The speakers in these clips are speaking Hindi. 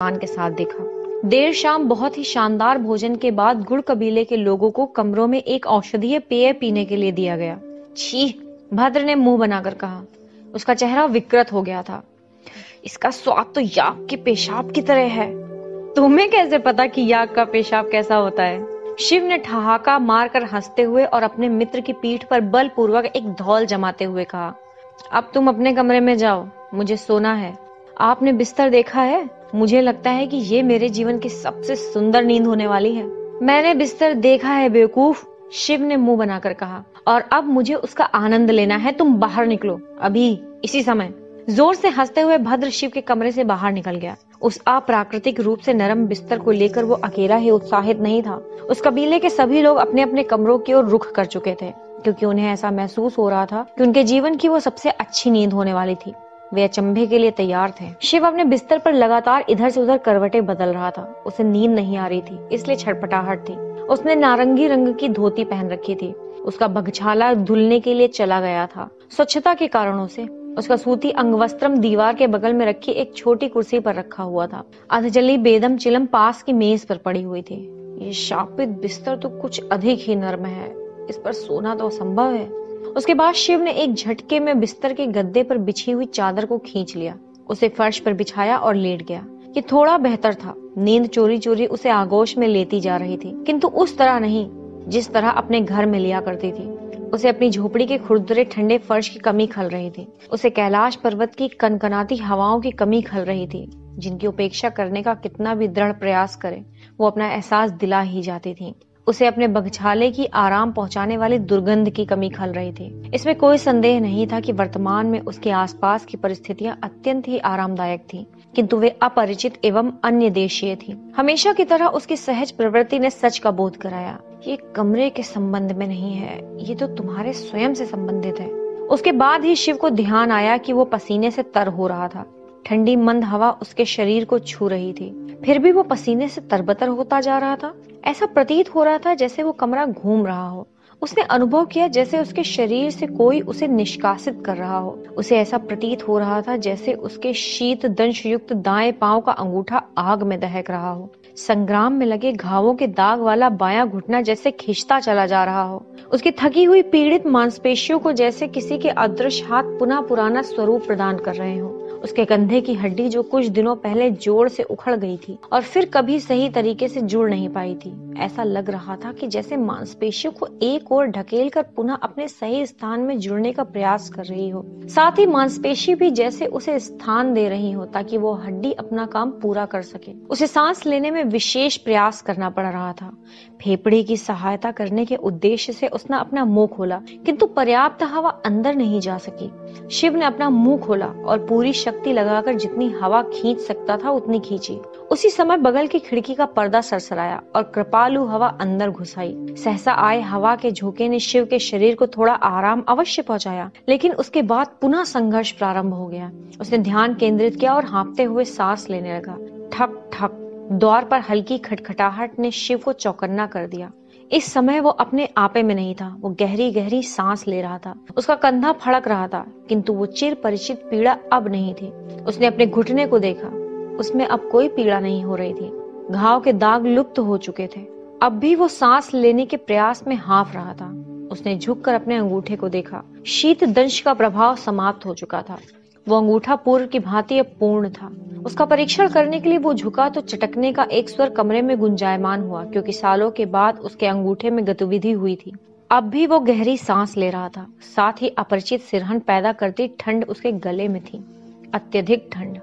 के साथ देखा। देर शाम बहुत ही शानदार भोजन के बाद गुड़ कबीले के लोगों को कमरों में एक औषधीय पेय पीने के लिए दिया गया। छी, भद्र ने मुंह बनाकर कहा। उसका चेहरा विकृत हो गया था। इसका स्वाद तो याक के पेशाब की तरह है। तुम्हें कैसे पता कि याक का पेशाब कैसा होता है? शिव ने ठहाका मारकर हंसते हुए और अपने मित्र की पीठ पर बलपूर्वक एक धौल जमाते हुए कहा, अब तुम अपने कमरे में जाओ, मुझे सोना है। आपने बिस्तर देखा है? मुझे लगता है कि ये मेरे जीवन की सबसे सुंदर नींद होने वाली है। मैंने बिस्तर देखा है बेवकूफ, शिव ने मुंह बनाकर कहा, और अब मुझे उसका आनंद लेना है। तुम बाहर निकलो, अभी, इसी समय। जोर से हंसते हुए भद्र शिव के कमरे से बाहर निकल गया। उस अप्राकृतिक रूप से नरम बिस्तर को लेकर वो अकेला ही उत्साहित नहीं था। उस कबीले के सभी लोग अपने अपने कमरों की ओर रुख कर चुके थे, क्योंकि उन्हें ऐसा महसूस हो रहा था कि उनके जीवन की वो सबसे अच्छी नींद होने वाली थी। वे अचंभे के लिए तैयार थे। शिव अपने बिस्तर पर लगातार इधर से उधर करवटें बदल रहा था। उसे नींद नहीं आ रही थी, इसलिए छटपटाहट थी। उसने नारंगी रंग की धोती पहन रखी थी। उसका बगछाला धुलने के लिए चला गया था। स्वच्छता के कारणों से उसका सूती अंगवस्त्रम दीवार के बगल में रखी एक छोटी कुर्सी पर रखा हुआ था। अधजली बेदम चिलम पास की मेज पर पड़ी हुई थी। ये शापित बिस्तर तो कुछ अधिक ही नर्म है, इस पर सोना तो असंभव है। उसके बाद शिव ने एक झटके में बिस्तर के गद्दे पर बिछी हुई चादर को खींच लिया, उसे फर्श पर बिछाया और लेट गया। ये थोड़ा बेहतर था। नींद चोरी चोरी उसे आगोश में लेती जा रही थी, किंतु उस तरह नहीं जिस तरह अपने घर में लिया करती थी। उसे अपनी झोपड़ी के खुरदरे ठंडे फर्श की कमी खल रही थी। उसे कैलाश पर्वत की कनकनाती हवाओं की कमी खल रही थी, जिनकी उपेक्षा करने का कितना भी दृढ़ प्रयास करे वो अपना एहसास दिला ही जाती थी। उसे अपने बगछाले की आराम पहुंचाने वाली दुर्गंध की कमी खल रही थी। इसमें कोई संदेह नहीं था कि वर्तमान में उसके आसपास की परिस्थितियां अत्यंत ही आरामदायक थीं, किंतु वे अपरिचित एवं अन्य देशीय थीं। हमेशा की तरह उसकी सहज प्रवृत्ति ने सच का बोध कराया। ये कमरे के संबंध में नहीं है, ये तो तुम्हारे स्वयं से संबंधित है। उसके बाद ही शिव को ध्यान आया कि वो पसीने से तर हो रहा था। ठंडी मंद हवा उसके शरीर को छू रही थी, फिर भी वो पसीने से तरबतर होता जा रहा था। ऐसा प्रतीत हो रहा था जैसे वो कमरा घूम रहा हो। उसने अनुभव किया जैसे उसके शरीर से कोई उसे निष्कासित कर रहा हो। उसे ऐसा प्रतीत हो रहा था जैसे उसके शीत दंश युक्त दाएं पांव का अंगूठा आग में दहक रहा हो। संग्राम में लगे घावों के दाग वाला बायां घुटना जैसे खिंचता चला जा रहा हो। उसकी थकी हुई पीड़ित मांसपेशियों को जैसे किसी के अदृश्य हाथ पुनः पुराना स्वरूप प्रदान कर रहे हो। उसके कंधे की हड्डी जो कुछ दिनों पहले जोड़ से उखड़ गई थी और फिर कभी सही तरीके से जुड़ नहीं पाई थी, ऐसा लग रहा था कि जैसे मांसपेशियों को एक ओर ढकेल कर पुनः अपने सही स्थान में जुड़ने का प्रयास कर रही हो। साथ ही मांसपेशी भी जैसे उसे स्थान दे रही हो ताकि वो हड्डी अपना काम पूरा कर सके। उसे सांस लेने में विशेष प्रयास करना पड़ रहा था। फेफड़े की सहायता करने के उद्देश्य से उसने अपना मुंह खोला, किंतु पर्याप्त हवा अंदर नहीं जा सकी। शिव ने अपना मुंह खोला और पूरी शक्ति लगाकर जितनी हवा खींच सकता था उतनी खींची। उसी समय बगल की खिड़की का पर्दा सरसराया और कृपालु हवा अंदर घुस आई। सहसा आए हवा के झोंके ने शिव के शरीर को थोड़ा आराम अवश्य पहुंचाया, लेकिन उसके बाद पुनः संघर्ष प्रारंभ हो गया। उसने ध्यान केंद्रित किया और हाँफते हुए सांस लेने लगा। ठक ठक द्वार पर हल्की खटखटाहट ने शिव को चौकन्ना कर दिया। इस समय वो अपने आपे में नहीं था। वो गहरी गहरी सांस ले रहा था। उसका कंधा फड़क रहा था, किंतु वो चिर परिचित पीड़ा अब नहीं थी। उसने अपने घुटने को देखा, उसमें अब कोई पीड़ा नहीं हो रही थी। घाव के दाग लुप्त हो चुके थे। अब भी वो सांस लेने के प्रयास में हाँफ रहा था। उसने झुककर अपने अंगूठे को देखा। शीत दंश का प्रभाव समाप्त हो चुका था। वो अंगूठा पूर्व की भांति अब पूर्ण था। उसका परीक्षण करने के लिए वो झुका तो चटकने का एक स्वर कमरे में गुंजायमान हुआ, क्योंकि सालों के बाद उसके अंगूठे में गतिविधि हुई थी। अब भी वो गहरी सांस ले रहा था। साथ ही अपरिचित सिरहन पैदा करती ठंड उसके गले में थी, अत्यधिक ठंड।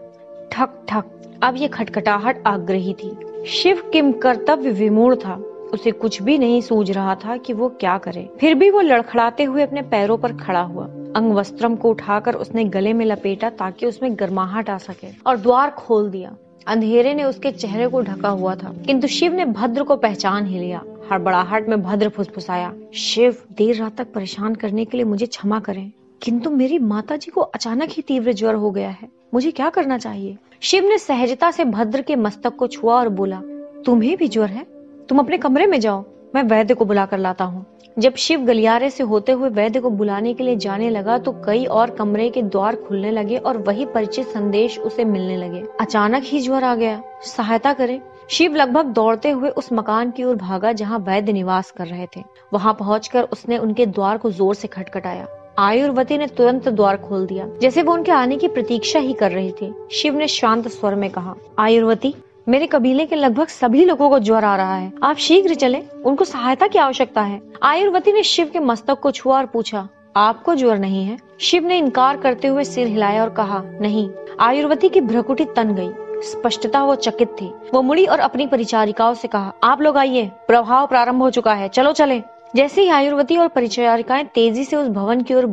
ठक ठक अब ये खटखटाहट आग्रही थी। शिव किम कर्तव्य विमूढ़ था। उसे कुछ भी नहीं सूझ रहा था कि वो क्या करे। फिर भी वो लड़खड़ाते हुए अपने पैरों पर खड़ा हुआ। अंगवस्त्रम को उठाकर उसने गले में लपेटा ताकि उसमें गर्माहट आ सके, और द्वार खोल दिया। अंधेरे ने उसके चेहरे को ढका हुआ था, किंतु शिव ने भद्र को पहचान ही लिया। हड़बड़ाहट में भद्र फुसफुसाया, शिव, देर रात तक परेशान करने के लिए मुझे क्षमा करें, किंतु मेरी माताजी को अचानक ही तीव्र ज्वर हो गया है। मुझे क्या करना चाहिए? शिव ने सहजता से भद्र के मस्तक को छुआ और बोला, तुम्हें भी ज्वर है? तुम अपने कमरे में जाओ, मैं वैद्य को बुला कर लाता हूँ। जब शिव गलियारे से होते हुए वैद्य को बुलाने के लिए जाने लगा तो कई और कमरे के द्वार खुलने लगे और वही परिचित संदेश उसे मिलने लगे। अचानक ही ज्वर आ गया, सहायता करें। शिव लगभग दौड़ते हुए उस मकान की ओर भागा जहाँ वैद्य निवास कर रहे थे। वहाँ पहुंचकर उसने उनके द्वार को जोर से खटखटाया। आयुर्वती ने तुरंत द्वार खोल दिया, जैसे वो उनके आने की प्रतीक्षा ही कर रही थी। शिव ने शांत स्वर में कहा, आयुर्वती, मेरे कबीले के लगभग सभी लोगों को ज्वर आ रहा है, आप शीघ्र चलें, उनको सहायता की आवश्यकता है। आयुर्वती ने शिव के मस्तक को छुआ और पूछा, आपको ज्वर नहीं है? शिव ने इनकार करते हुए सिर हिलाया और कहा, नहीं। आयुर्वती की भ्रुकुटी तन गई, स्पष्टता वो चकित थी। वो मुड़ी और अपनी परिचारिकाओं से कहा, आप लोग आइए, प्रभाव प्रारंभ हो चुका है, चलो चले। जैसे ही आयुर्वती और परिचारिकाएं तेजी से उस भवन की ओर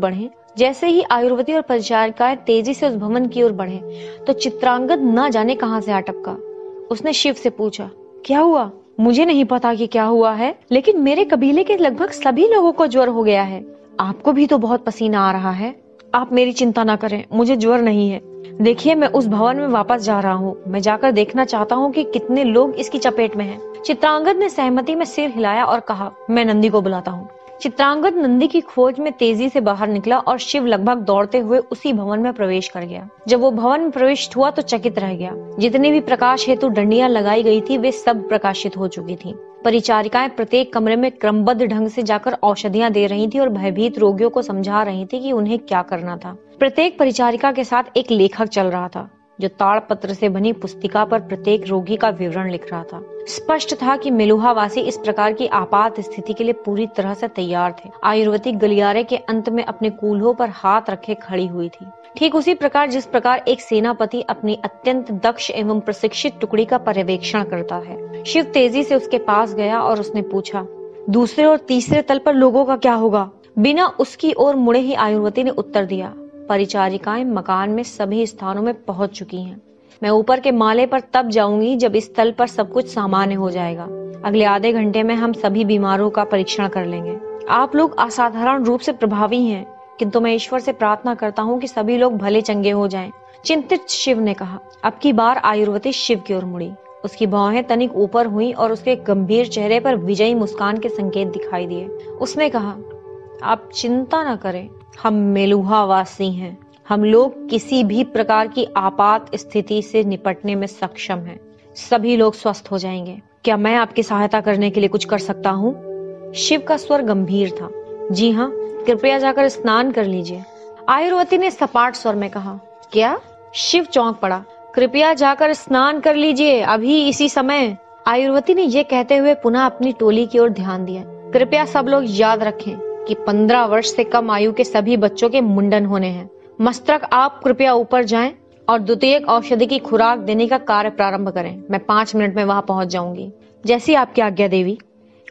बढ़े तो चित्रांगद न जाने कहां से आ टपका। उसने शिव से पूछा, क्या हुआ? मुझे नहीं पता कि क्या हुआ है, लेकिन मेरे कबीले के लगभग सभी लोगों को ज्वर हो गया है। आपको भी तो बहुत पसीना आ रहा है। आप मेरी चिंता न करें, मुझे ज्वर नहीं है। देखिए, मैं उस भवन में वापस जा रहा हूँ। मैं जाकर देखना चाहता हूँ कि कितने लोग इसकी चपेट में हैं। चित्रांगद ने सहमति में सिर हिलाया और कहा, मैं नंदी को बुलाता हूँ। चित्रांगद नंदी की खोज में तेजी से बाहर निकला और शिव लगभग दौड़ते हुए उसी भवन में प्रवेश कर गया। जब वो भवन में प्रविष्ट हुआ तो चकित रह गया। जितने भी प्रकाश हेतु डंडियां लगाई गई थी वे सब प्रकाशित हो चुकी थी। परिचारिकाएं प्रत्येक कमरे में क्रमबद्ध ढंग से जाकर औषधियां दे रही थी और भयभीत रोगियों को समझा रही थी कि उन्हें क्या करना था। प्रत्येक परिचारिका के साथ एक लेखक चल रहा था जो ताड़पत्र से बनी पुस्तिका पर प्रत्येक रोगी का विवरण लिख रहा था। स्पष्ट था कि मेलुहावासी इस प्रकार की आपात स्थिति के लिए पूरी तरह से तैयार थे। आयुर्वती गलियारे के अंत में अपने कूल्हों पर हाथ रखे खड़ी हुई थी, ठीक उसी प्रकार जिस प्रकार एक सेनापति अपनी अत्यंत दक्ष एवं प्रशिक्षित टुकड़ी का पर्यवेक्षण करता है। शिव तेजी से उसके पास गया और उसने पूछा, दूसरे और तीसरे तल पर लोगों का क्या होगा? बिना उसकी ओर मुड़े ही आयुर्वती ने उत्तर दिया, परिचारिकाएं मकान में सभी स्थानों में पहुंच चुकी हैं। मैं ऊपर के माले पर तब जाऊंगी जब इस तल पर सब कुछ सामान्य हो जाएगा। अगले आधे घंटे में हम सभी बीमारों का परीक्षण कर लेंगे। आप लोग असाधारण रूप से प्रभावी हैं, किंतु मैं ईश्वर से प्रार्थना करता हूँ कि सभी लोग भले चंगे हो जाएं। चिंतित शिव ने कहा। अब की बार आयुर्वती शिव की ओर मुड़ी। उसकी भौहें तनिक ऊपर हुई और उसके गंभीर चेहरे पर विजयी मुस्कान के संकेत दिखाई दिए। उसने कहा, आप चिंता न करें, हम मेलुहावासी हैं। हम लोग किसी भी प्रकार की आपात स्थिति से निपटने में सक्षम हैं। सभी लोग स्वस्थ हो जाएंगे। क्या मैं आपकी सहायता करने के लिए कुछ कर सकता हूँ? शिव का स्वर गंभीर था। जी हाँ, कृपया जाकर स्नान कर लीजिए। आयुर्वती ने सपाट स्वर में कहा। क्या? शिव चौंक पड़ा। कृपया जाकर स्नान कर लीजिए, अभी इसी समय। आयुर्वती ने यह कहते हुए पुनः अपनी टोली की ओर ध्यान दिया। कृपया सब लोग याद रखें कि 15 वर्ष से कम आयु के सभी बच्चों के मुंडन होने हैं। मस्तक, आप कृपया ऊपर जाएं और द्वितीयक औषधि की खुराक देने का कार्य प्रारंभ करें। मैं 5 मिनट में वहां पहुंच जाऊंगी। जैसी आपकी आज्ञा देवी,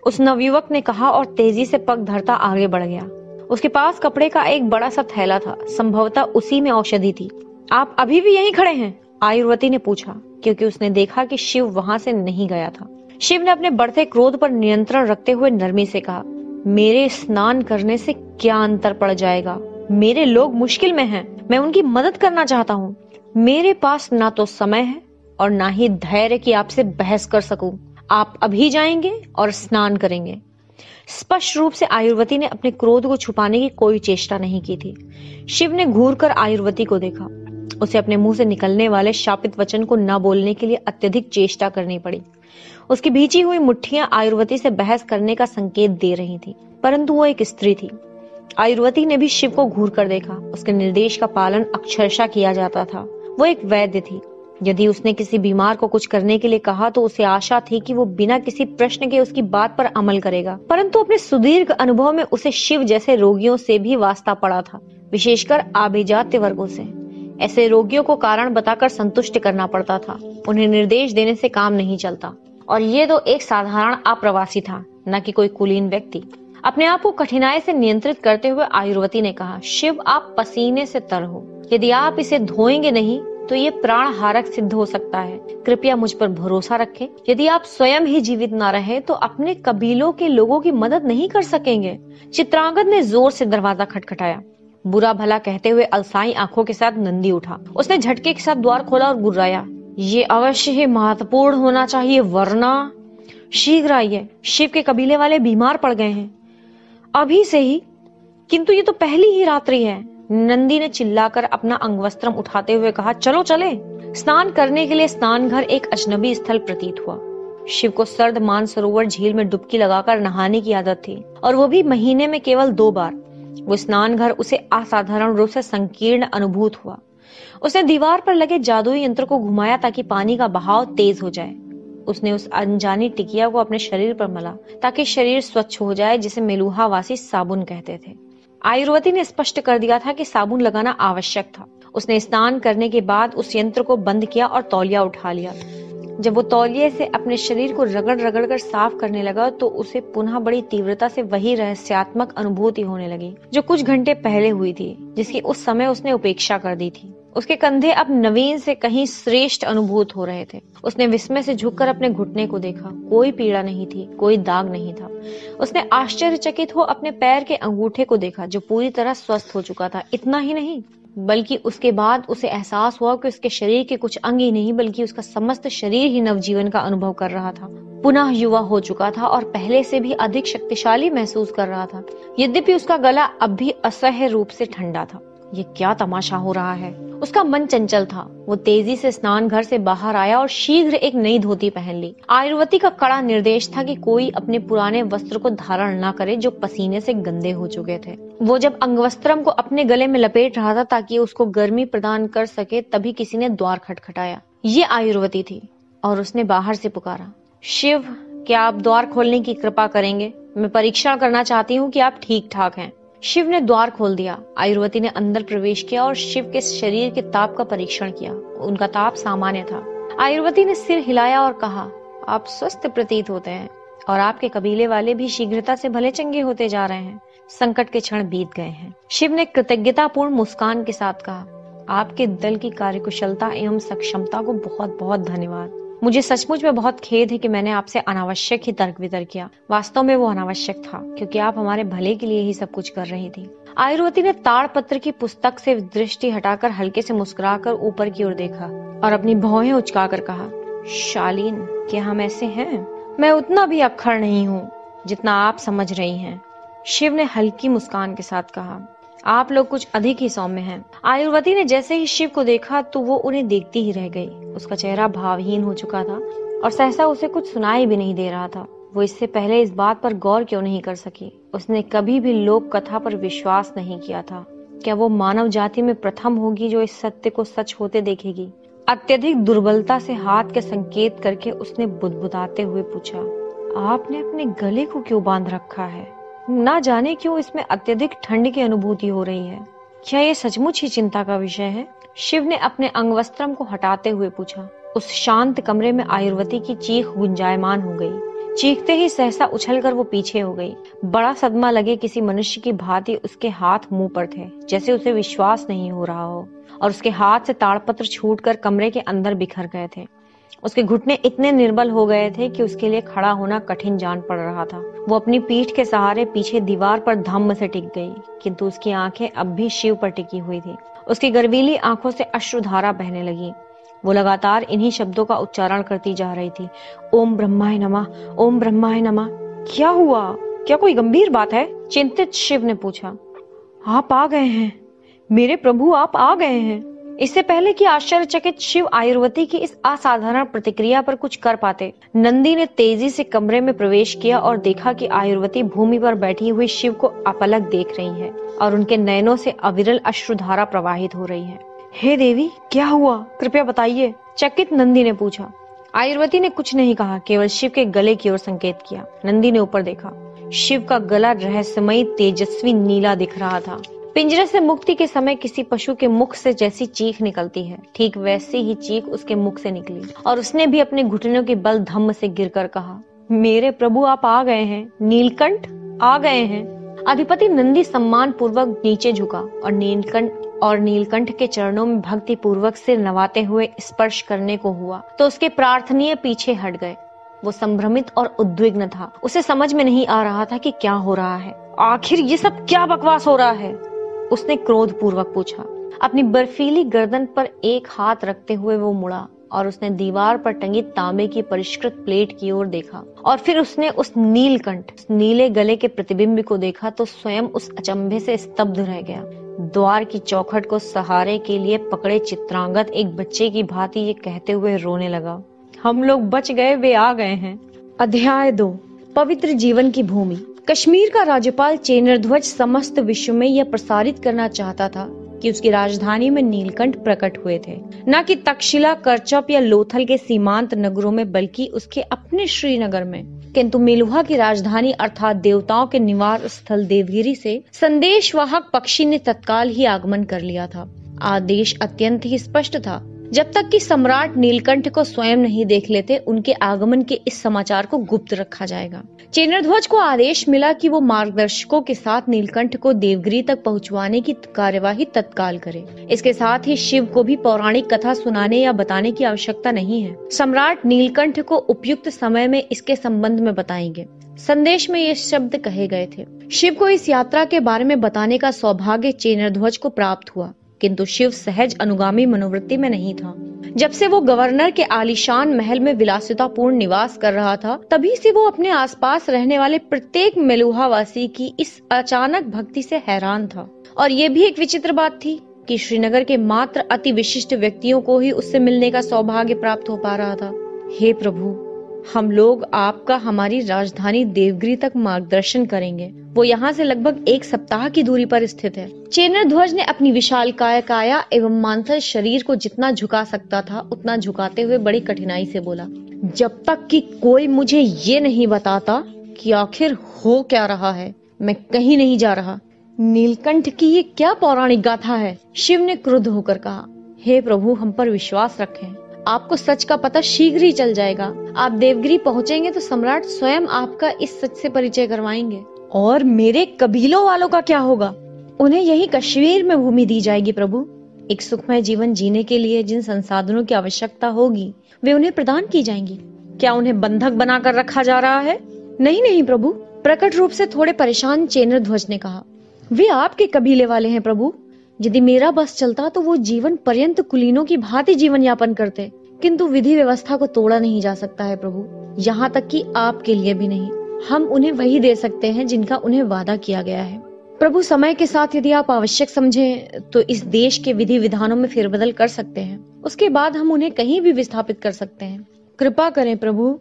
उस नवयुवक ने कहा और तेजी से पग धरता आगे बढ़ गया। उसके पास कपड़े का एक बड़ा सा थैला था, संभवतः उसी में औषधि थी। आप अभी भी यहीं खड़े हैं? आयुर्वती ने पूछा, क्योंकि उसने देखा कि शिव वहां से नहीं गया था। शिव ने अपने बढ़ते क्रोध पर नियंत्रण रखते हुए नरमी से कहा, मेरे स्नान करने से क्या अंतर पड़ जाएगा? मेरे लोग मुश्किल में हैं, मैं उनकी मदद करना चाहता हूँ। मेरे पास ना तो समय है और ना ही धैर्य कि आपसे बहस कर सकूं। आप अभी जाएंगे और स्नान करेंगे। स्पष्ट रूप से आयुर्वती ने अपने क्रोध को छुपाने की कोई चेष्टा नहीं की थी। शिव ने घूरकर आयुर्वती को देखा। उसे अपने मुंह से निकलने वाले शापित वचन को न बोलने के लिए अत्यधिक चेष्टा करनी पड़ी। उसकी भींची हुई मुट्ठियां आयुर्वती से बहस करने का संकेत दे रही थी, परंतु वो एक स्त्री थी। आयुर्वती ने भी शिव को घूर कर देखा। उसके निर्देश का पालन अक्षरशः किया जाता था। वो एक वैद्य थी। यदि उसने किसी बीमार को कुछ करने के लिए कहा तो उसे आशा थी कि वो बिना किसी प्रश्न के उसकी बात पर अमल करेगा, परंतु अपने सुदीर्घ अनुभव में उसे शिव जैसे रोगियों से भी वास्ता पड़ा था, विशेषकर आभिजात्य वर्गों से। ऐसे रोगियों को कारण बताकर संतुष्ट करना पड़ता था, उन्हें निर्देश देने से काम नहीं चलता। और ये तो एक साधारण अप्रवासी था, न कि कोई कुलीन व्यक्ति। अपने आप को कठिनाई से नियंत्रित करते हुए आयुर्वती ने कहा, शिव, आप पसीने से तर हो। यदि आप इसे धोएंगे नहीं तो ये प्राण हारक सिद्ध हो सकता है। कृपया मुझ पर भरोसा रखें। यदि आप स्वयं ही जीवित न रहे तो अपने कबीलों के लोगों की मदद नहीं कर सकेंगे। चित्रांगद ने जोर से दरवाजा खटखटाया। बुरा भला कहते हुए अलसाई आंखों के साथ नंदी उठा। उसने झटके के साथ द्वार खोला और गुर्राया, ये अवश्य ही महत्वपूर्ण होना चाहिए, वरना। शीघ्र आइए, शिव के कबीले वाले बीमार पड़ गए हैं। अभी से ही? किंतु ये तो पहली ही रात्रि है। नंदी ने चिल्लाकर अपना अंगवस्त्रम उठाते हुए कहा, चलो चले। स्नान करने के लिए स्नान घर एक अजनबी स्थल प्रतीत हुआ। शिव को सर्द मानसरोवर झील में डुबकी लगाकर नहाने की आदत थी, और वो भी महीने में केवल 2 बार। वो स्नान घर उसे असाधारण रूप से संकीर्ण अनुभूत हुआ। उसने दीवार पर लगे जादुई यंत्र को घुमाया ताकि पानी का बहाव तेज हो जाए। उसने उस अनजानी टिकिया को अपने शरीर पर मला ताकि शरीर स्वच्छ हो जाए, जिसे मेलुहावासी साबुन कहते थे। आयुर्वती ने स्पष्ट कर दिया था कि साबुन लगाना आवश्यक था। उसने स्नान करने के बाद उस यंत्र को बंद किया और तौलिया उठा लिया। जब वो तौलिए से अपने शरीर को रगड़ रगड़ कर साफ करने लगा तो उसे पुनः बड़ी तीव्रता से वही रहस्यात्मक अनुभूति होने लगी जो कुछ घंटे पहले हुई थी, जिसकी उस समय उसने उपेक्षा कर दी थी। उसके कंधे अब नवीन से कहीं श्रेष्ठ अनुभूत हो रहे थे। उसने विस्मय से झुककर अपने घुटने को देखा। कोई पीड़ा नहीं थी, कोई दाग नहीं था। उसने आश्चर्यचकित हो अपने पैर के अंगूठे को देखा जो पूरी तरह स्वस्थ हो चुका था। इतना ही नहीं, बल्कि उसके बाद उसे एहसास हुआ कि उसके शरीर के कुछ अंग ही नहीं बल्कि उसका समस्त शरीर ही नवजीवन का अनुभव कर रहा था। पुनः युवा हो चुका था और पहले से भी अधिक शक्तिशाली महसूस कर रहा था। यद्यपि उसका गला अब भी असह्य रूप से ठंडा था। ये क्या तमाशा हो रहा है? उसका मन चंचल था। वो तेजी से स्नान घर से बाहर आया और शीघ्र एक नई धोती पहन ली। आयुर्वती का कड़ा निर्देश था कि कोई अपने पुराने वस्त्र को धारण न करे जो पसीने से गंदे हो चुके थे। वो जब अंगवस्त्रम को अपने गले में लपेट रहा था ताकि उसको गर्मी प्रदान कर सके, तभी किसी ने द्वार खटखटाया। ये आयुर्वती थी और उसने बाहर से पुकारा, शिव, क्या आप द्वार खोलने की कृपा करेंगे? मैं परीक्षण करना चाहती हूँ कि आप ठीक ठाक हैं। शिव ने द्वार खोल दिया। आयुर्वती ने अंदर प्रवेश किया और शिव के शरीर के ताप का परीक्षण किया। उनका ताप सामान्य था। आयुर्वती ने सिर हिलाया और कहा, आप स्वस्थ प्रतीत होते हैं और आपके कबीले वाले भी शीघ्रता से भले चंगे होते जा रहे हैं। संकट के क्षण बीत गए हैं। शिव ने कृतज्ञतापूर्ण मुस्कान के साथ कहा, आपके दल की कार्यकुशलता एवं सक्षमता को बहुत बहुत धन्यवाद। मुझे सचमुच में बहुत खेद है कि मैंने आपसे अनावश्यक ही तर्क वितर्क किया। वास्तव में वो अनावश्यक था, क्योंकि आप हमारे भले के लिए ही सब कुछ कर रही थी। आयुर्वती ने ताड़पत्र की पुस्तक से दृष्टि हटाकर हल्के से मुस्कुराकर ऊपर की ओर देखा और अपनी भौहें उचकाकर कहा, शालीन, क्या हम ऐसे हैं? मैं उतना भी अक्खड़ नहीं हूँ जितना आप समझ रही हैं। शिव ने हल्की मुस्कान के साथ कहा, आप लोग कुछ अधिक ही सौम्य हैं। आयुर्वती ने जैसे ही शिव को देखा तो वो उन्हें देखती ही रह गई। उसका चेहरा भावहीन हो चुका था और सहसा उसे कुछ सुनाई भी नहीं दे रहा था। वो इससे पहले इस बात पर गौर क्यों नहीं कर सकी? उसने कभी भी लोक कथा पर विश्वास नहीं किया था। क्या वो मानव जाति में प्रथम होगी जो इस सत्य को सच होते देखेगी? अत्यधिक दुर्बलता से हाथ के संकेत करके उसने बुदबुदाते हुए पूछा, आपने अपने गले को क्यों बांध रखा है? ना जाने क्यों इसमें अत्यधिक ठंड की अनुभूति हो रही है। क्या ये सचमुच ही चिंता का विषय है? शिव ने अपने अंगवस्त्रम को हटाते हुए पूछा। उस शांत कमरे में आयुर्वती की चीख गुंजायमान हो गई। चीखते ही सहसा उछलकर वो पीछे हो गई। बड़ा सदमा लगे किसी मनुष्य की भांति उसके हाथ मुंह पर थे, जैसे उसे विश्वास नहीं हो रहा हो, और उसके हाथ से ताड़पत्र छूटकर कमरे के अंदर बिखर गए थे। उसके घुटने इतने निर्बल हो गए थे कि उसके लिए खड़ा होना कठिन जान पड़ रहा था। वो अपनी पीठ के सहारे पीछे दीवार पर धम्म से टिक गई, किंतु उसकी आंखें अब भी शिव पर टिकी हुई थी। उसकी गर्वीली आंखों से अश्रुधारा बहने लगी। वो लगातार इन्हीं शब्दों का उच्चारण करती जा रही थी, ओम ब्रह्माय नमः, ओम ब्रह्माय नमः। क्या हुआ? क्या कोई गंभीर बात है? चिंतित शिव ने पूछा। आप आ गए हैं मेरे प्रभु, आप आ गए हैं। इससे पहले कि आश्चर्यचकित शिव आयुर्वती की इस असाधारण प्रतिक्रिया पर कुछ कर पाते, नंदी ने तेजी से कमरे में प्रवेश किया और देखा कि आयुर्वती भूमि पर बैठी हुई शिव को अपलक देख रही है और उनके नयनों से अविरल अश्रुधारा प्रवाहित हो रही है। हे देवी, क्या हुआ? कृपया बताइए, चकित नंदी ने पूछा। आयुर्वती ने कुछ नहीं कहा, केवल शिव के गले की ओर संकेत किया। नंदी ने ऊपर देखा। शिव का गला रहस्यमयी तेजस्वी नीला दिख रहा था। पिंजरे से मुक्ति के समय किसी पशु के मुख से जैसी चीख निकलती है, ठीक वैसी ही चीख उसके मुख से निकली और उसने भी अपने घुटनों के बल धम्म से गिरकर कहा, मेरे प्रभु, आप आ गए हैं। नीलकंठ आ गए हैं। अधिपति नंदी सम्मान पूर्वक नीचे झुका और नीलकंठ के चरणों में भक्ति पूर्वक सिर नवाते हुए स्पर्श करने को हुआ तो उसके प्रार्थनीय पीछे हट गए। वो संभ्रमित और उद्विग्न था। उसे समझ में नहीं आ रहा था कि क्या हो रहा है। आखिर ये सब क्या बकवास हो रहा है? उसने क्रोध पूर्वक पूछा। अपनी बर्फीली गर्दन पर एक हाथ रखते हुए वो मुड़ा और उसने दीवार पर टंगी तांबे की परिष्कृत प्लेट की ओर देखा और फिर उसने उस नीलकंठ, उस नीले गले के प्रतिबिंब को देखा तो स्वयं उस अचंभे से स्तब्ध रह गया। द्वार की चौखट को सहारे के लिए पकड़े चित्रांगद एक बच्चे की भांति ये कहते हुए रोने लगा, हम लोग बच गए, वे आ गए हैं। अध्याय 2, पवित्र जीवन की भूमि। कश्मीर का राज्यपाल चेनरध्वज समस्त विश्व में यह प्रसारित करना चाहता था कि उसकी राजधानी में नीलकंठ प्रकट हुए थे, न कि तक्षशिला, करचप या लोथल के सीमांत नगरों में, बल्कि उसके अपने श्रीनगर में। किंतु मेलुहा की राजधानी अर्थात देवताओं के निवास स्थल देवगिरी से संदेशवाहक पक्षी ने तत्काल ही आगमन कर लिया था। आदेश अत्यंत ही स्पष्ट था, जब तक कि सम्राट नीलकंठ को स्वयं नहीं देख लेते उनके आगमन के इस समाचार को गुप्त रखा जाएगा। चेनरध्वज को आदेश मिला कि वो मार्गदर्शकों के साथ नीलकंठ को देवगिरी तक पहुंचवाने की कार्यवाही तत्काल करे। इसके साथ ही शिव को भी पौराणिक कथा सुनाने या बताने की आवश्यकता नहीं है। सम्राट नीलकंठ को उपयुक्त समय में इसके संबंध में बताएंगे। संदेश में ये शब्द कहे गए थे। शिव को इस यात्रा के बारे में बताने का सौभाग्य चेनरध्वज को प्राप्त हुआ, किंतु शिव सहज अनुगामी मनोवृत्ति में नहीं था। जब से वो गवर्नर के आलीशान महल में विलासितापूर्ण निवास कर रहा था, तभी से वो अपने आसपास रहने वाले प्रत्येक मेलुहावासी की इस अचानक भक्ति से हैरान था। और ये भी एक विचित्र बात थी कि श्रीनगर के मात्र अति विशिष्ट व्यक्तियों को ही उससे मिलने का सौभाग्य प्राप्त हो पा रहा था। हे प्रभु, हम लोग आपका हमारी राजधानी देवगिरी तक मार्गदर्शन करेंगे। वो यहाँ से लगभग 1 सप्ताह की दूरी पर स्थित है। चेनरध्वज ने अपनी विशालकाय काया एवं मांसल शरीर को जितना झुका सकता था उतना झुकाते हुए बड़ी कठिनाई से बोला, जब तक कि कोई मुझे ये नहीं बताता कि आखिर हो क्या रहा है, मैं कहीं नहीं जा रहा। नीलकंठ की ये क्या पौराणिक गाथा है? शिव ने क्रुद्ध होकर कहा, हे प्रभु, हम पर विश्वास रखें, आपको सच का पता शीघ्र ही चल जाएगा। आप देवगिरी पहुंचेंगे तो सम्राट स्वयं आपका इस सच से परिचय करवाएंगे। और मेरे कबीलों वालों का क्या होगा? उन्हें यही कश्मीर में भूमि दी जाएगी प्रभु। एक सुखमय जीवन जीने के लिए जिन संसाधनों की आवश्यकता होगी वे उन्हें प्रदान की जाएंगी। क्या उन्हें बंधक बनाकर रखा जा रहा है? नहीं नहीं प्रभु, प्रकट रूप से थोड़े परेशान चेनरध्वज ने कहा, वे आपके कबीले वाले हैं प्रभु। यदि मेरा बस चलता तो वो जीवन पर्यंत कुलीनों की भांति जीवन यापन करते, किंतु विधि व्यवस्था को तोड़ा नहीं जा सकता है प्रभु, यहाँ तक कि आपके लिए भी नहीं। हम उन्हें वही दे सकते हैं जिनका उन्हें वादा किया गया है। प्रभु, समय के साथ यदि आप आवश्यक समझें तो इस देश के विधि विधानों में फेरबदल कर सकते हैं। उसके बाद हम उन्हें कहीं भी विस्थापित कर सकते हैं। कृपा करें प्रभु,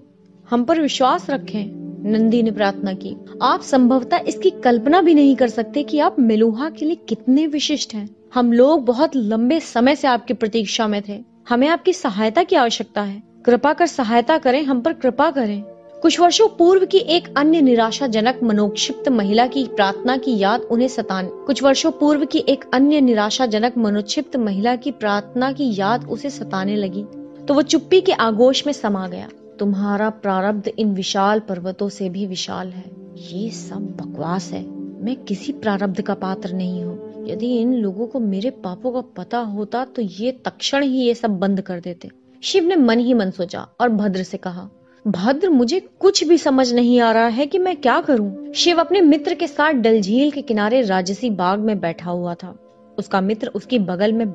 हम पर विश्वास रखें। नंदी ने प्रार्थना की। आप संभवतः इसकी कल्पना भी नहीं कर सकते कि आप मेलुहा के लिए कितने विशिष्ट हैं। हम लोग बहुत लंबे समय से आपकी प्रतीक्षा में थे। हमें आपकी सहायता की आवश्यकता है। कृपा कर सहायता करें, हम पर कृपा करें। कुछ वर्षों पूर्व की एक अन्य निराशाजनक मनोक्षिप्त महिला की प्रार्थना की याद उन्हें सताने लगी तो वो चुप्पी के आगोश में समा गया। तुम्हारा प्रारब्ध इन विशाल पर्वतों से भी विशाल है। ये सब बकवास है। मैं किसी प्रारब्ध का पात्र नहीं हूँ। यदि इन लोगों को मेरे पापों का पता होता तो ये तत्क्षण ही ये सब बंद कर देते। शिव ने मन ही मन सोचा और भद्र से कहा, भद्र, मुझे कुछ भी समझ नहीं आ रहा है कि मैं क्या करूं। शिव अपने मित्र के साथ डल झील के किनारे राजसी बाग में बैठा हुआ था। उसका मित्र उसके बगल में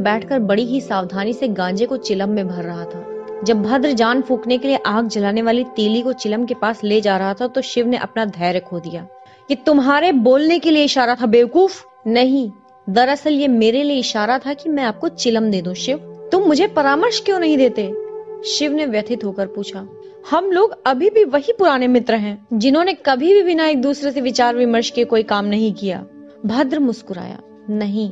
बैठकर बड़ी ही सावधानी से गांजे को चिलम में भर रहा था। जब भद्र जान फूकने के लिए आग जलाने वाली तीली को चिलम के पास ले जा रहा था तो शिव ने अपना धैर्य खो दिया। ये तुम्हारे बोलने के लिए इशारा था बेवकूफ। नहीं, दरअसल ये मेरे लिए इशारा था कि मैं आपको चिलम दे दूं। शिव, तुम मुझे परामर्श क्यों नहीं देते? शिव ने व्यथित होकर पूछा। हम लोग अभी भी वही पुराने मित्र हैं जिन्होंने कभी भी बिना एक दूसरे से विचार विमर्श के कोई काम नहीं किया। भद्र मुस्कुराया। नहीं,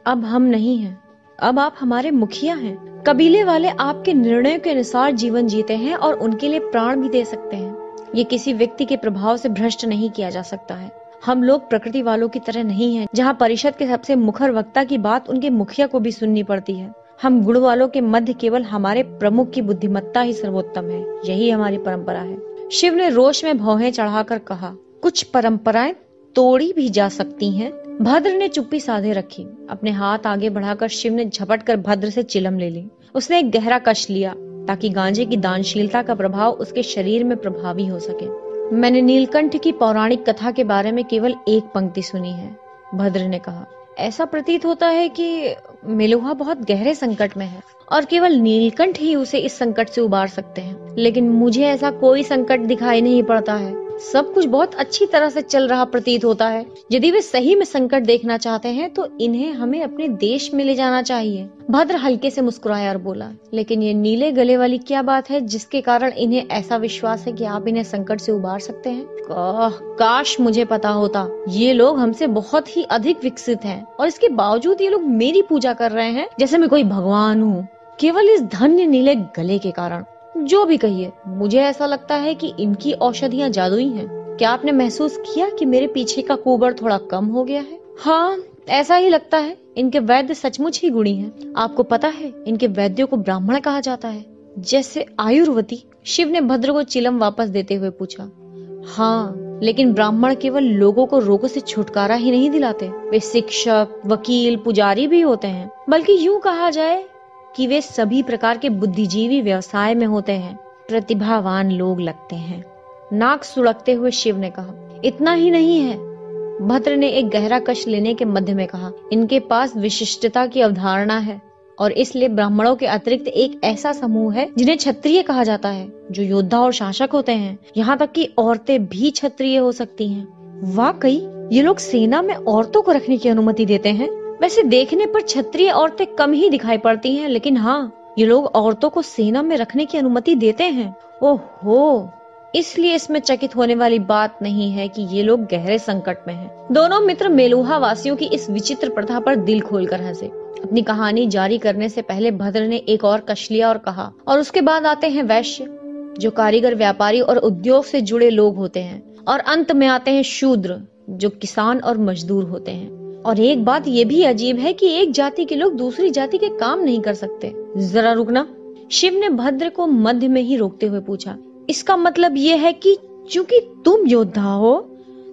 अब हम नहीं हैं। अब आप हमारे मुखिया हैं। कबीले वाले आपके निर्णयों के अनुसार जीवन जीते हैं और उनके लिए प्राण भी दे सकते हैं। ये किसी व्यक्ति के प्रभाव से भ्रष्ट नहीं किया जा सकता है। हम लोग प्रकृति वालों की तरह नहीं हैं, जहाँ परिषद के सबसे मुखर वक्ता की बात उनके मुखिया को भी सुननी पड़ती है। हम गुण वालों के मध्य केवल हमारे प्रमुख की बुद्धिमत्ता ही सर्वोत्तम है। यही हमारी परंपरा है। शिव ने रोष में भौहें चढ़ाकर कहा, कुछ परंपराएं तोड़ी भी जा सकती हैं। भद्र ने चुप्पी साधे रखी। अपने हाथ आगे बढ़ाकर शिव ने झपट कर भद्र से चिलम ले ली। उसने एक गहरा कश लिया ताकि गांजे की दानशीलता का प्रभाव उसके शरीर में प्रभावी हो सके। मैंने नीलकंठ की पौराणिक कथा के बारे में केवल एक पंक्ति सुनी है, भद्र ने कहा। ऐसा प्रतीत होता है कि मेलुहा बहुत गहरे संकट में है और केवल नीलकंठ ही उसे इस संकट से उबार सकते हैं। लेकिन मुझे ऐसा कोई संकट दिखाई नहीं पड़ता है। सब कुछ बहुत अच्छी तरह से चल रहा प्रतीत होता है। यदि वे सही में संकट देखना चाहते हैं तो इन्हें हमें अपने देश में ले जाना चाहिए। भद्र हल्के से मुस्कुराया और बोला, लेकिन ये नीले गले वाली क्या बात है जिसके कारण इन्हें ऐसा विश्वास है कि आप इन्हें संकट से उबार सकते हैं? काश मुझे पता होता। ये लोग हमसे बहुत ही अधिक विकसित हैं और इसके बावजूद ये लोग मेरी पूजा कर रहे हैं जैसे मैं कोई भगवान हूँ, केवल इस धन्य नीले गले के कारण। जो भी कहिए, मुझे ऐसा लगता है कि इनकी औषधियाँ जादुई हैं। क्या आपने महसूस किया कि मेरे पीछे का कुबड़ थोड़ा कम हो गया है? हाँ, ऐसा ही लगता है। इनके वैद्य सचमुच ही गुणी हैं। आपको पता है, इनके वैद्यों को ब्राह्मण कहा जाता है, जैसे आयुर्वती। शिव ने भद्र को चिलम वापस देते हुए पूछा। हाँ, लेकिन ब्राह्मण केवल लोगों को रोगों से छुटकारा ही नहीं दिलाते, वे शिक्षक, वकील, पुजारी भी होते हैं। बल्कि यूं कहा जाए कि वे सभी प्रकार के बुद्धिजीवी व्यवसाय में होते हैं, प्रतिभावान लोग लगते हैं। नाक सुड़कते हुए शिव ने कहा, इतना ही नहीं है। भद्र ने एक गहरा कश लेने के मध्य में कहा, इनके पास विशिष्टता की अवधारणा है और इसलिए ब्राह्मणों के अतिरिक्त एक ऐसा समूह है जिन्हें क्षत्रिय कहा जाता है, जो योद्धा और शासक होते हैं। यहाँ तक कि औरतें भी क्षत्रिय हो सकती हैं। वाकई ये लोग सेना में औरतों को रखने की अनुमति देते हैं। वैसे देखने पर क्षत्रिय औरतें कम ही दिखाई पड़ती हैं, लेकिन हाँ, ये लोग औरतों को सेना में रखने की अनुमति देते हैं। ओहो, इसलिए इसमें चकित होने वाली बात नहीं है कि ये लोग गहरे संकट में हैं। दोनों मित्र मेलुहा वासियों की इस विचित्र प्रथा पर दिल खोलकर हंसे। अपनी कहानी जारी करने से पहले भद्र ने एक और कश लिया और कहा, और उसके बाद आते हैं वैश्य, जो कारीगर, व्यापारी और उद्योग से जुड़े लोग होते हैं, और अंत में आते हैं शूद्र, जो किसान और मजदूर होते हैं। और एक बात ये भी अजीब है कि एक जाति के लोग दूसरी जाति के काम नहीं कर सकते। जरा रुकना, शिव ने भद्र को मध्य में ही रोकते हुए पूछा। इसका मतलब ये है कि चूंकि तुम योद्धा हो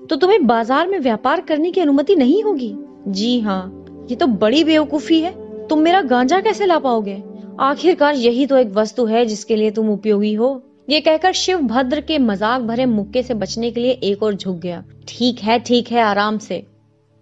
तो तुम्हें बाजार में व्यापार करने की अनुमति नहीं होगी? जी हाँ, ये तो बड़ी बेवकूफी है। तुम मेरा गांजा कैसे ला पाओगे? आखिरकार यही तो एक वस्तु है जिसके लिए तुम उपयोगी हो। ये कहकर शिव भद्र के मजाक भरे मुक्के से बचने के लिए एक और झुक गया। ठीक है, आराम से।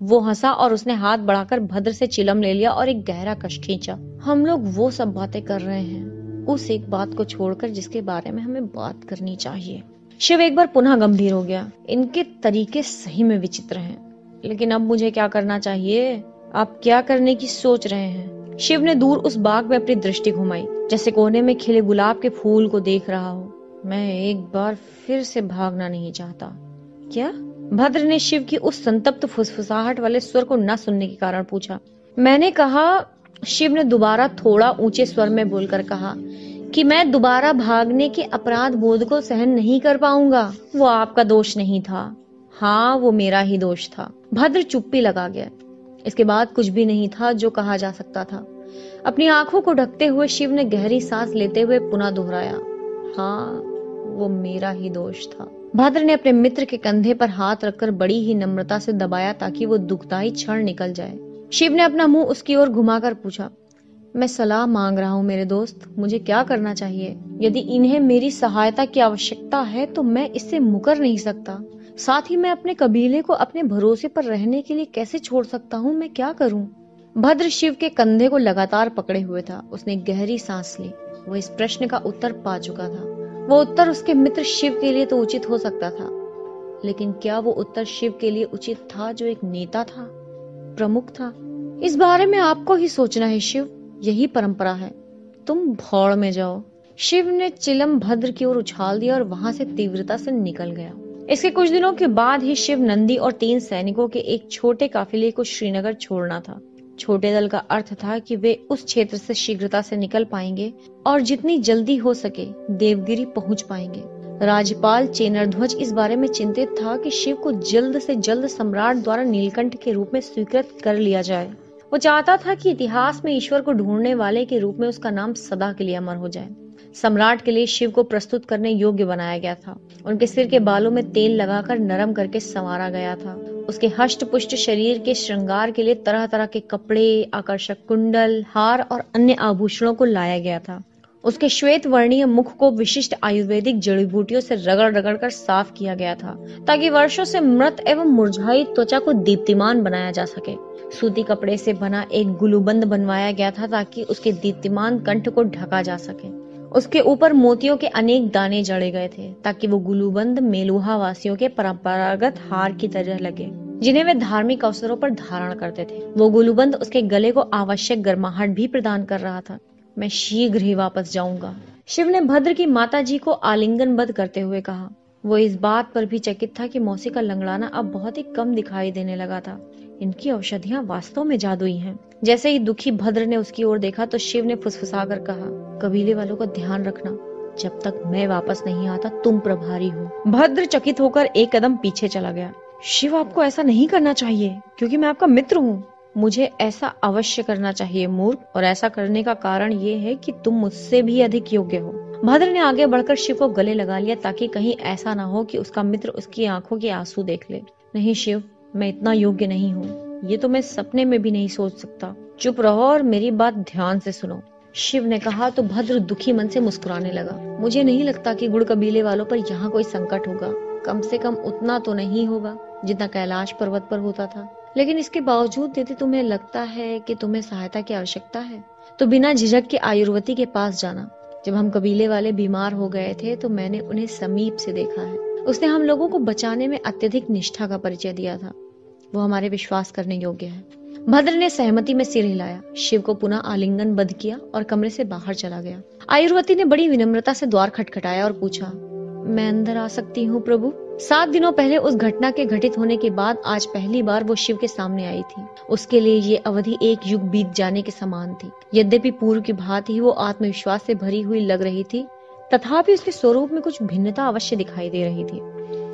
वो हंसा और उसने हाथ बढ़ाकर भद्र से चिलम ले लिया और एक गहरा कश खींचा। हम लोग वो सब बातें कर रहे हैं, उस एक बात को छोड़कर जिसके बारे में हमें बात करनी चाहिए। शिव एक बार पुनः गंभीर हो गया। इनके तरीके सही में विचित्र हैं, लेकिन अब मुझे क्या करना चाहिए? आप क्या करने की सोच रहे हैं? शिव ने दूर उस बाग में अपनी दृष्टि घुमाई, जैसे कोने में खिले गुलाब के फूल को देख रहा हो। मैं एक बार फिर से भागना नहीं चाहता। क्या? भद्र ने शिव की उस संतप्त फुसफुसाहट वाले स्वर को न सुनने के कारण पूछा। मैंने कहा, शिव ने दोबारा थोड़ा ऊंचे स्वर में बोलकर कहा, कि मैं दोबारा भागने के अपराध बोध को सहन नहीं कर पाऊंगा। वो आपका दोष नहीं था। हाँ, वो मेरा ही दोष था। भद्र चुप्पी लगा गया। इसके बाद कुछ भी नहीं था जो कहा जा सकता था। अपनी आंखों को ढकते हुए शिव ने गहरी सांस लेते हुए पुनः दोहराया, हाँ, वो मेरा ही दोष था। भद्र ने अपने मित्र के कंधे पर हाथ रखकर बड़ी ही नम्रता से दबाया ताकि वो दुखदाई क्षण निकल जाए। शिव ने अपना मुंह उसकी ओर घुमाकर पूछा, मैं सलाह मांग रहा हूँ मेरे दोस्त, मुझे क्या करना चाहिए? यदि इन्हें मेरी सहायता की आवश्यकता है तो मैं इससे मुकर नहीं सकता। साथ ही मैं अपने कबीले को अपने भरोसे पर रहने के लिए कैसे छोड़ सकता हूँ? मैं क्या करूँ? भद्र शिव के कंधे को लगातार पकड़े हुए था। उसने गहरी सांस ली। वो इस प्रश्न का उत्तर पा चुका था। वो उत्तर उसके मित्र शिव के लिए तो उचित हो सकता था, लेकिन क्या वो उत्तर शिव के लिए उचित था, जो एक नेता था, प्रमुख था? इस बारे में आपको ही सोचना है शिव, यही परंपरा है। तुम भौड़ में जाओ। शिव ने चिलम भद्र की ओर उछाल दिया और वहां से तीव्रता से निकल गया। इसके कुछ दिनों के बाद ही शिव नंदी और 3 सैनिकों के एक छोटे काफिले को श्रीनगर छोड़ना था। छोटे दल का अर्थ था कि वे उस क्षेत्र से शीघ्रता से निकल पाएंगे और जितनी जल्दी हो सके देवगिरी पहुंच पाएंगे। राज्यपाल चेनरध्वज इस बारे में चिंतित था कि शिव को जल्द से जल्द सम्राट द्वारा नीलकंठ के रूप में स्वीकृत कर लिया जाए। वो चाहता था कि इतिहास में ईश्वर को ढूंढने वाले के रूप में उसका नाम सदा के लिए अमर हो जाए। सम्राट के लिए शिव को प्रस्तुत करने योग्य बनाया गया था। उनके सिर के बालों में तेल लगाकर नरम करके संवारा गया था। उसके हष्ट पुष्ट शरीर के श्रृंगार के लिए तरह तरह के कपड़े, आकर्षक कुंडल, हार और अन्य आभूषणों को लाया गया था। उसके श्वेत वर्णीय मुख को विशिष्ट आयुर्वेदिक जड़ी बूटियों से रगड़ रगड़ कर साफ किया गया था, ताकि वर्षों से मृत एवं मुरझाई त्वचा को दीप्तिमान बनाया जा सके। सूती कपड़े से बना एक गुलूबंद बनवाया गया था, ताकि उसके दीप्तिमान कंठ को ढका जा सके। उसके ऊपर मोतियों के अनेक दाने जड़े गए थे, ताकि वो गुलूबंद मेलुहा वासियों के परंपरागत हार की तरह लगे, जिन्हें वे धार्मिक अवसरों पर धारण करते थे। वो गुलूबंद उसके गले को आवश्यक गर्माहट भी प्रदान कर रहा था। मैं शीघ्र ही वापस जाऊंगा, शिव ने भद्र की माताजी को आलिंगनबद्ध करते हुए कहा। वो इस बात पर भी चकित था कि मौसी का लंगड़ाना अब बहुत ही कम दिखाई देने लगा था। इनकी औषधियां वास्तव में जादुई हैं। जैसे ही दुखी भद्र ने उसकी ओर देखा तो शिव ने फुसफुसाकर कहा, कबीले वालों का ध्यान रखना, जब तक मैं वापस नहीं आता तुम प्रभारी हो। भद्र चकित होकर एक कदम पीछे चला गया। शिव, आपको ऐसा नहीं करना चाहिए, क्योंकि मैं आपका मित्र हूँ। मुझे ऐसा अवश्य करना चाहिए मूर्ख, और ऐसा करने का कारण ये है कि तुम मुझसे भी अधिक योग्य हो। भद्र ने आगे बढ़कर शिव को गले लगा लिया, ताकि कहीं ऐसा ना हो कि उसका मित्र उसकी आंखों के आंसू देख ले। नहीं शिव, मैं इतना योग्य नहीं हूँ, ये तो मैं सपने में भी नहीं सोच सकता। चुप रहो और मेरी बात ध्यान से सुनो, शिव ने कहा तो भद्र दुखी मन से मुस्कुराने लगा। मुझे नहीं लगता कि गुड़ कबीले वालों पर यहाँ कोई संकट होगा, कम से कम उतना तो नहीं होगा जितना कैलाश पर्वत पर होता था। लेकिन इसके बावजूद यदि तुम्हें लगता है कि तुम्हें सहायता की आवश्यकता है, तो बिना झिझक के आयुर्वती के पास जाना। जब हम कबीले वाले बीमार हो गए थे तो मैंने उन्हें समीप से देखा है। उसने हम लोगों को बचाने में अत्यधिक निष्ठा का परिचय दिया था। वो हमारे विश्वास करने योग्य है। भद्र ने सहमति में सिर हिलाया, शिव को पुनः आलिंगनबद्ध किया और कमरे से बाहर चला गया। आयुर्वती ने बड़ी विनम्रता से द्वार खटखटाया और पूछा, मैं अंदर आ सकती हूँ प्रभु? 7 दिनों पहले उस घटना के घटित होने के बाद आज पहली बार वो शिव के सामने आई थी। उसके लिए ये अवधि एक युग बीत जाने के समान थी। यद्यपि पूर्व की भांति ही वो आत्मविश्वास से भरी हुई लग रही थी, तथापि उसके स्वरूप में कुछ भिन्नता अवश्य दिखाई दे रही थी।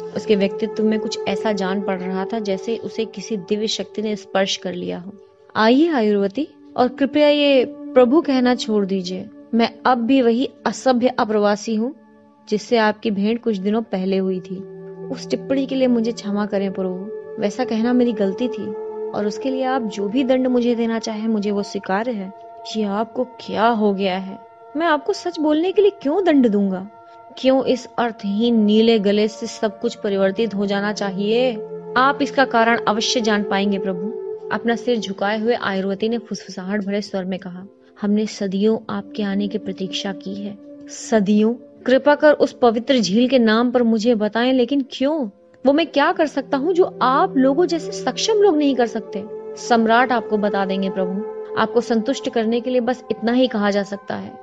उसके व्यक्तित्व में कुछ ऐसा जान पड़ रहा था जैसे उसे किसी दिव्य शक्ति ने स्पर्श कर लिया हो। आइए आयुर्वती, और कृपया ये प्रभु कहना छोड़ दीजिए। मैं अब भी वही असभ्य अप्रवासी हूँ जिससे आपकी भेंट कुछ दिनों पहले हुई थी। उस टिप्पणी के लिए मुझे क्षमा करें प्रभु, वैसा कहना मेरी गलती थी, और उसके लिए आप जो भी दंड मुझे देना चाहे मुझे वो स्वीकार्य है। ये आपको क्या हो गया है? मैं आपको सच बोलने के लिए क्यों दंड दूंगा? क्यों इस अर्थहीन नीले गले से सब कुछ परिवर्तित हो जाना चाहिए? आप इसका कारण अवश्य जान पाएंगे प्रभु। अपना सिर झुकाए हुए आयुर्वती ने फुसफुसाहट भरे स्वर में कहा, हमने सदियों आपके आने की प्रतीक्षा की है। सदियों? कृपा कर उस पवित्र झील के नाम पर मुझे बताएं, लेकिन क्यों? वो मैं क्या कर सकता हूँ जो आप लोगों जैसे सक्षम लोग नहीं कर सकते? सम्राट आपको बता देंगे प्रभु। आपको संतुष्ट करने के लिए बस इतना ही कहा जा सकता है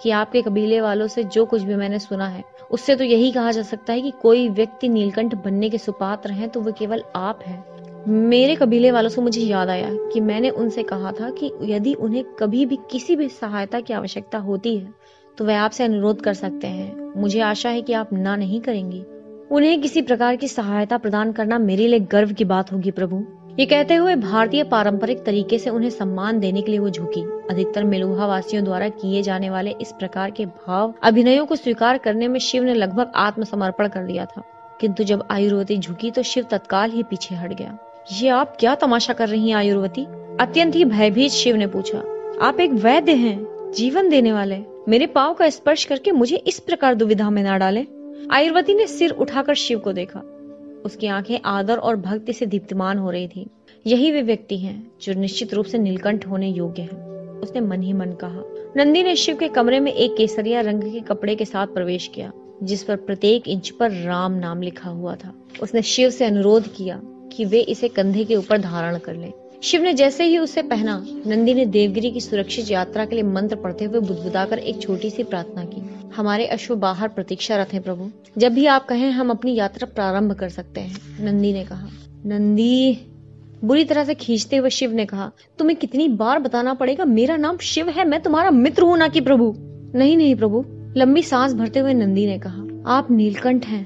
कि आपके कबीले वालों से जो कुछ भी मैंने सुना है, उससे तो यही कहा जा सकता है कि कोई व्यक्ति नीलकंठ बनने के सुपात्र है तो वो केवल आप हैं। मेरे कबीले वालों से मुझे याद आया कि मैंने उनसे कहा था कि यदि उन्हें कभी भी किसी भी सहायता की आवश्यकता होती है तो वे आपसे अनुरोध कर सकते हैं। मुझे आशा है कि आप ना नहीं करेंगी। उन्हें किसी प्रकार की सहायता प्रदान करना मेरे लिए गर्व की बात होगी प्रभु। ये कहते हुए भारतीय पारंपरिक तरीके से उन्हें सम्मान देने के लिए वो झुकी। अधिकतर मेलुहा वासियों द्वारा किए जाने वाले इस प्रकार के भाव अभिनयों को स्वीकार करने में शिव ने लगभग आत्मसमर्पण कर दिया था, किंतु जब आयुर्वती झुकी तो शिव तत्काल ही पीछे हट गया। ये आप क्या तमाशा कर रही हैं आयुर्वती? अत्यंत ही भयभीत शिव ने पूछा। आप एक वैद्य हैं, जीवन देने वाले। मेरे पांव का स्पर्श करके मुझे इस प्रकार दुविधा में न डालें। आयुर्वती ने सिर उठाकर शिव को देखा। उसकी आंखें आदर और भक्ति से दीप्तिमान हो रही थी। यही वे व्यक्ति हैं जो निश्चित रूप से नीलकंठ होने योग्य हैं, उसने मन ही मन कहा। नंदी ने शिव के कमरे में एक केसरिया रंग के कपड़े के साथ प्रवेश किया, जिस पर प्रत्येक इंच पर राम नाम लिखा हुआ था। उसने शिव से अनुरोध किया कि वे इसे कंधे के ऊपर धारण कर लें। शिव ने जैसे ही उसे पहना, नंदी ने देवगिरी की सुरक्षित यात्रा के लिए मंत्र पढ़ते हुए बुदबुदाकर एक छोटी सी प्रार्थना की। हमारे अश्व बाहर प्रतीक्षारत हैं प्रभु, जब भी आप कहें हम अपनी यात्रा प्रारंभ कर सकते हैं, नंदी ने कहा। नंदी, बुरी तरह से खींचते हुए शिव ने कहा, तुम्हें कितनी बार बताना पड़ेगा, मेरा नाम शिव है, मैं तुम्हारा मित्र हूँ ना कि प्रभु। नहीं नहीं प्रभु, लंबी सांस भरते हुए नंदी ने कहा, आप नीलकंठ हैं,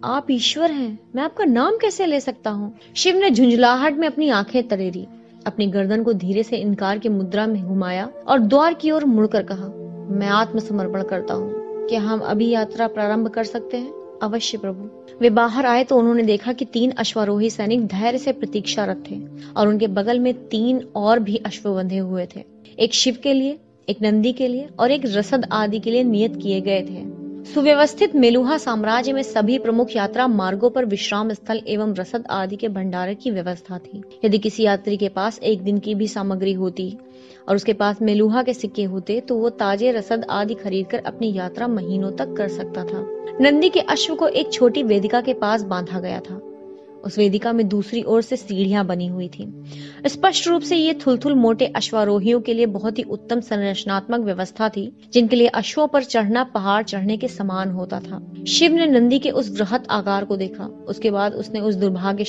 आप ईश्वर हैं, मैं आपका नाम कैसे ले सकता हूँ? शिव ने झुंझलाहट में अपनी आंखें तरेरी, अपनी गर्दन को धीरे से इनकार की मुद्रा में घुमाया और द्वार की ओर मुड़कर कहा, मैं आत्मसमर्पण करता हूँ। क्या हम अभी यात्रा प्रारंभ कर सकते हैं? अवश्य प्रभु। वे बाहर आए तो उन्होंने देखा कि 3 अश्वारोही सैनिक धैर्य से प्रतीक्षारत थे और उनके बगल में 3 और भी अश्व बंधे हुए थे, एक शिव के लिए, एक नंदी के लिए और एक रसद आदि के लिए नियत किए गए थे। सुव्यवस्थित मेलुहा साम्राज्य में सभी प्रमुख यात्रा मार्गों पर विश्राम स्थल एवं रसद आदि के भंडार की व्यवस्था थी। यदि किसी यात्री के पास एक दिन की भी सामग्री होती और उसके पास मेलुहा के सिक्के होते तो वो ताजे रसद आदि खरीदकर अपनी यात्रा महीनों तक कर सकता था। नंदी के अश्व को एक छोटी वेदिका के पास बांधा गया था। उस वेदिका में दूसरी ओर से सीढ़ियां बनी हुई थी। स्पष्ट रूप से ये थुलथुल मोटे अश्वारोहियों के लिए बहुत ही उत्तम संरचनात्मक व्यवस्था थी, जिनके लिए अश्वों पर चढ़ना पहाड़ चढ़ने के समान होता था। शिव ने नंदी के उस बृहत आकार को देखा। उसके बाद उसने उस दुर्भाग्यशाली